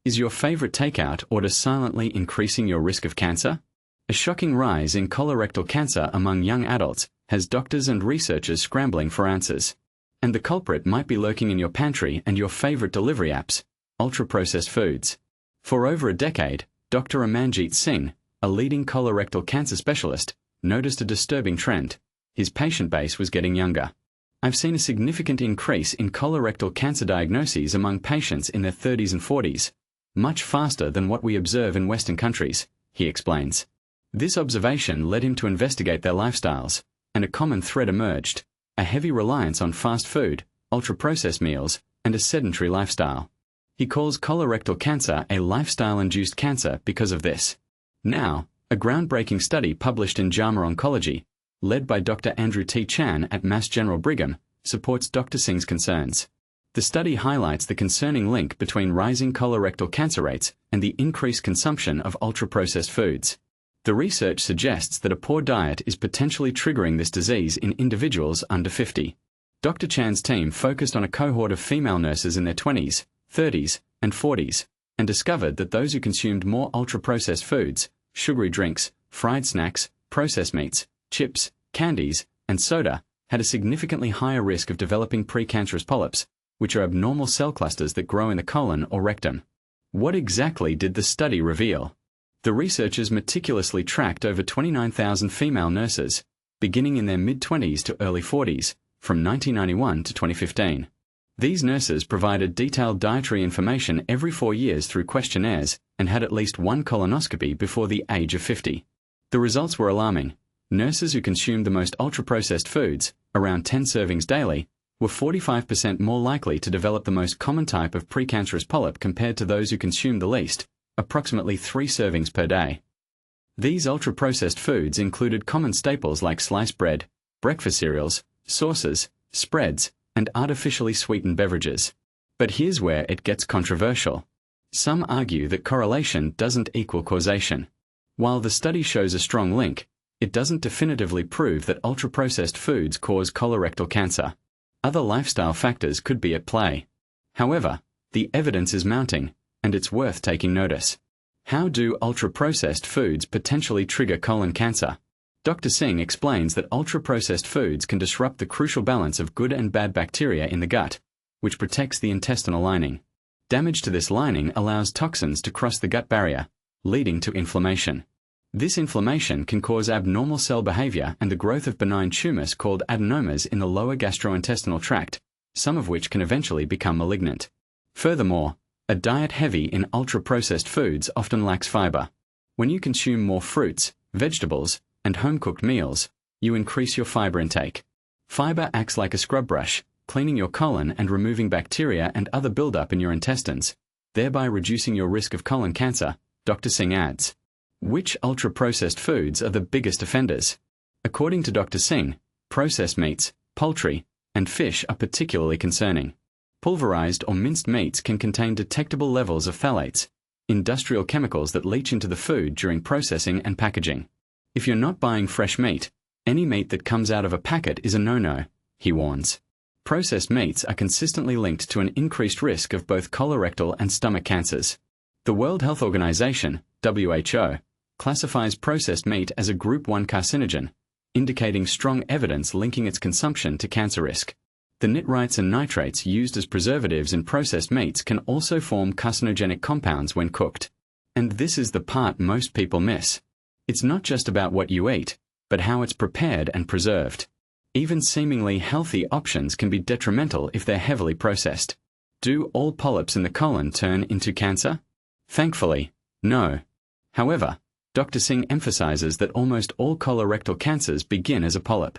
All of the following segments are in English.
Is your favorite takeout order silently increasing your risk of cancer? A shocking rise in colorectal cancer among young adults has doctors and researchers scrambling for answers. And the culprit might be lurking in your pantry and your favorite delivery apps, ultra-processed foods. For over a decade, Dr. Amanjeet Singh, a leading colorectal cancer specialist, noticed a disturbing trend. His patient base was getting younger. I've seen a significant increase in colorectal cancer diagnoses among patients in their 30s and 40s, much faster than what we observe in Western countries, he explains. This observation led him to investigate their lifestyles, and a common thread emerged: a heavy reliance on fast food, ultra-processed meals, and a sedentary lifestyle. He calls colorectal cancer a lifestyle-induced cancer because of this. Now, a groundbreaking study published in JAMA Oncology, led by Dr. Andrew T. Chan at Mass General Brigham, supports Dr. Singh's concerns. The study highlights the concerning link between rising colorectal cancer rates and the increased consumption of ultra-processed foods. The research suggests that a poor diet is potentially triggering this disease in individuals under 50. Dr. Chan's team focused on a cohort of female nurses in their 20s, 30s, and 40s, and discovered that those who consumed more ultra-processed foods, sugary drinks, fried snacks, processed meats, chips, candies, and soda, had a significantly higher risk of developing precancerous polyps, which are abnormal cell clusters that grow in the colon or rectum. What exactly did the study reveal? The researchers meticulously tracked over 29,000 female nurses, beginning in their mid-20s to early 40s, from 1991 to 2015. These nurses provided detailed dietary information every 4 years through questionnaires and had at least one colonoscopy before the age of 50. The results were alarming. Nurses who consumed the most ultra-processed foods, around 10 servings daily, were 45% more likely to develop the most common type of precancerous polyp compared to those who consumed the least, approximately 3 servings per day. These ultra-processed foods included common staples like sliced bread, breakfast cereals, sauces, spreads, and artificially sweetened beverages. But here's where it gets controversial. Some argue that correlation doesn't equal causation. While the study shows a strong link, it doesn't definitively prove that ultra-processed foods cause colorectal cancer. Other lifestyle factors could be at play. However, the evidence is mounting, and it's worth taking notice. How do ultra-processed foods potentially trigger colon cancer? Dr. Singh explains that ultra-processed foods can disrupt the crucial balance of good and bad bacteria in the gut, which protects the intestinal lining. Damage to this lining allows toxins to cross the gut barrier, leading to inflammation. This inflammation can cause abnormal cell behavior and the growth of benign tumors called adenomas in the lower gastrointestinal tract, some of which can eventually become malignant. Furthermore, a diet heavy in ultra-processed foods often lacks fiber. When you consume more fruits, vegetables, and home-cooked meals, you increase your fiber intake. Fiber acts like a scrub brush, cleaning your colon and removing bacteria and other buildup in your intestines, thereby reducing your risk of colon cancer, Dr. Singh adds. Which ultra-processed foods are the biggest offenders? According to Dr. Singh, processed meats, poultry, and fish are particularly concerning. Pulverized or minced meats can contain detectable levels of phthalates, industrial chemicals that leach into the food during processing and packaging. If you're not buying fresh meat, any meat that comes out of a packet is a no-no, he warns. Processed meats are consistently linked to an increased risk of both colorectal and stomach cancers. The World Health Organization, WHO, classifies processed meat as a Group 1 carcinogen, indicating strong evidence linking its consumption to cancer risk. The nitrites and nitrates used as preservatives in processed meats can also form carcinogenic compounds when cooked. And this is the part most people miss. It's not just about what you eat, but how it's prepared and preserved. Even seemingly healthy options can be detrimental if they're heavily processed. Do all polyps in the colon turn into cancer? Thankfully, no. However, Dr. Singh emphasizes that almost all colorectal cancers begin as a polyp.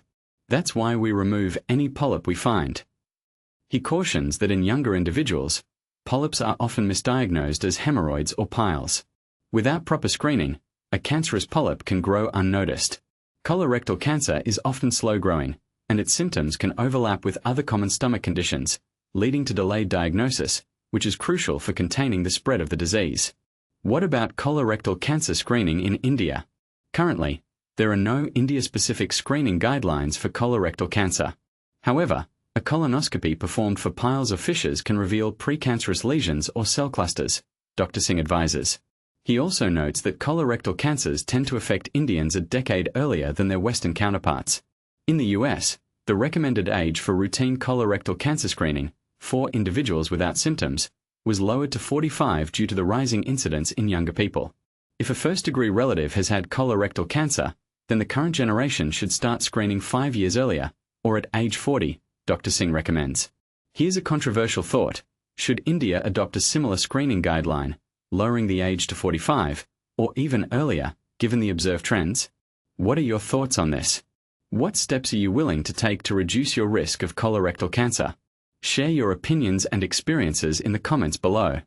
That's why we remove any polyp we find. He cautions that in younger individuals, polyps are often misdiagnosed as hemorrhoids or piles. Without proper screening, a cancerous polyp can grow unnoticed. Colorectal cancer is often slow-growing, and its symptoms can overlap with other common stomach conditions, leading to delayed diagnosis, which is crucial for containing the spread of the disease. What about colorectal cancer screening in India? Currently, there are no India-specific screening guidelines for colorectal cancer. However, a colonoscopy performed for piles of fissures can reveal precancerous lesions or cell clusters, Dr. Singh advises. He also notes that colorectal cancers tend to affect Indians a decade earlier than their Western counterparts. In the US, the recommended age for routine colorectal cancer screening for individuals without symptoms was lowered to 45 due to the rising incidence in younger people. If a first-degree relative has had colorectal cancer, then the current generation should start screening 5 years earlier, or at age 40, Dr. Singh recommends. Here's a controversial thought. Should India adopt a similar screening guideline, lowering the age to 45, or even earlier, given the observed trends? What are your thoughts on this? What steps are you willing to take to reduce your risk of colorectal cancer? Share your opinions and experiences in the comments below.